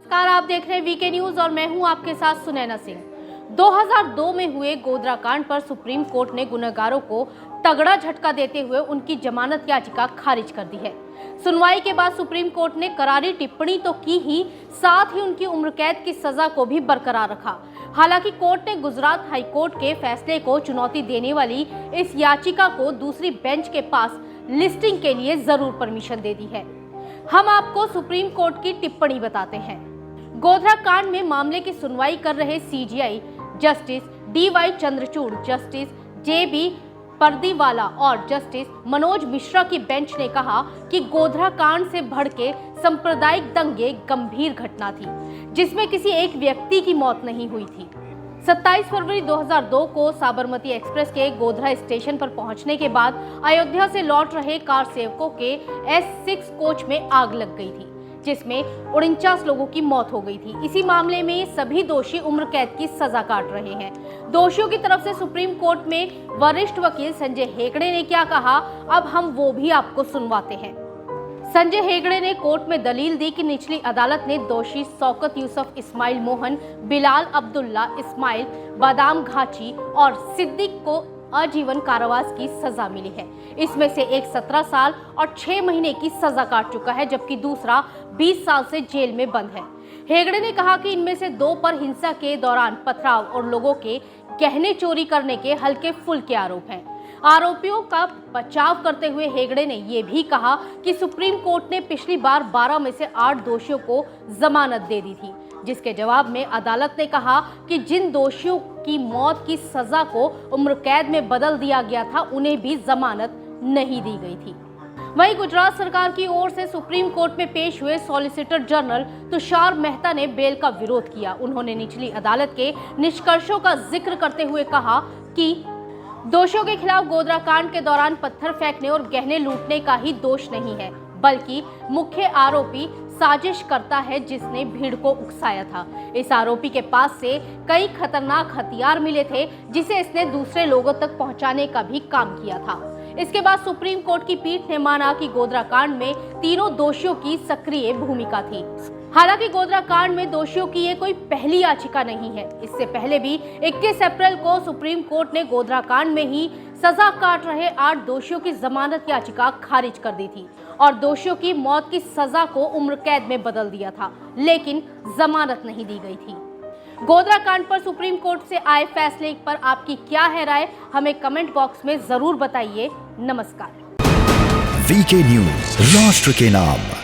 नमस्कार, आप देख रहे हैं वीके न्यूज और मैं हूं आपके साथ सुनैना सिंह। 2002 में हुए गोधरा कांड पर सुप्रीम कोर्ट ने गुनहगारों को तगड़ा झटका देते हुए उनकी जमानत याचिका खारिज कर दी है। सुनवाई के बाद सुप्रीम कोर्ट ने करारी टिप्पणी तो की ही, साथ ही उनकी उम्र कैद की सजा को भी बरकरार रखा। हालांकि कोर्ट ने गुजरात हाई कोर्ट के फैसले को चुनौती देने वाली इस याचिका को दूसरी बेंच के पास लिस्टिंग के लिए जरूर परमिशन दे दी है। हम आपको सुप्रीम कोर्ट की टिप्पणी बताते हैं। गोधरा कांड में मामले की सुनवाई कर रहे CGI justice DY Chandrachud, justice JB Pardiwala और जस्टिस मनोज मिश्रा की बेंच ने कहा कि गोधरा कांड से भड़के सांप्रदायिक दंगे गंभीर घटना थी, जिसमें किसी एक व्यक्ति की मौत नहीं हुई थी। 27 फरवरी 2002 को साबरमती एक्सप्रेस के गोधरा स्टेशन पर पहुंचने के बाद अयोध्या से लौट रहे कार सेवकों के S6 कोच में आग लग गई थी, जिसमें 49 लोगों की मौत हो गई थी। इसी मामले में सभी दोषी उम्र कैद की सजा काट रहे हैं। दोषियों की तरफ से सुप्रीम कोर्ट में वरिष्ठ वकील संजय हेगड़े ने क्या कहा, अब हम वो भी आपको सुनवाते हैं। संजय हेगड़े ने कोर्ट में दलील दी कि निचली अदालत ने दोषी शौकत यूसुफ, इस्माइल मोहन, बिलाल अब्दुल्ला, इस्माइल बादाम घाची और सिद्दीक को आजीवन कारावास की सजा मिली है। इसमें से एक 17 साल और 6 महीने की सजा काट चुका है, जबकि दूसरा 20 साल से जेल में बंद है। हेगड़े ने कहा कि इनमें से 2 पर हिंसा के दौरान पथराव और लोगों के गहने चोरी करने के हल्के फुल्के आरोप हैं। आरोपियों का बचाव करते हुए हेगड़े ने यह भी कहा कि सुप्रीम कोर्ट ने पिछली बार 12 में से 8 दोषियों को जमानत दे दी थी, जिसके जवाब में अदालत ने कहा कि जिन दोषियों की मौत की सजा को उम्र कैद में बदल दिया गया था, उन्हें भी जमानत नहीं दी गई थी। वहीं गुजरात सरकार की ओर से सुप्रीम कोर्ट में पेश हुए सॉलिसिटर जनरल तुषार मेहता ने बेल का विरोध किया। उन्होंने निचली अदालत के निष्कर्षों का जिक्र करते हुए कहा कि दोषियों के खिलाफ गोधरा कांड के दौरान पत्थर फेंकने और गहने लूटने का ही दोष नहीं है, बल्कि मुख्य आरोपी साजिश करता है जिसने भीड़ को उकसाया था। इस आरोपी के पास से कई खतरनाक हथियार मिले थे, जिसे इसने दूसरे लोगों तक पहुंचाने का भी काम किया था। इसके बाद सुप्रीम कोर्ट की पीठ ने माना कि गोधरा कांड में तीनों दोषियों की सक्रिय भूमिका थी। हालांकि गोधरा कांड में दोषियों की ये कोई पहली याचिका नहीं है। इससे पहले भी 21 अप्रैल को सुप्रीम कोर्ट ने गोधरा कांड में ही सजा काट रहे 8 दोषियों की जमानत याचिका खारिज कर दी थी और दोषियों की मौत की सजा को उम्र कैद में बदल दिया था, लेकिन जमानत नहीं दी गई थी। गोधरा कांड पर सुप्रीम कोर्ट से आए फैसले पर आपकी क्या है राय, हमें कमेंट बॉक्स में जरूर बताइए। नमस्कार। वीके न्यूज, राष्ट्र के नाम।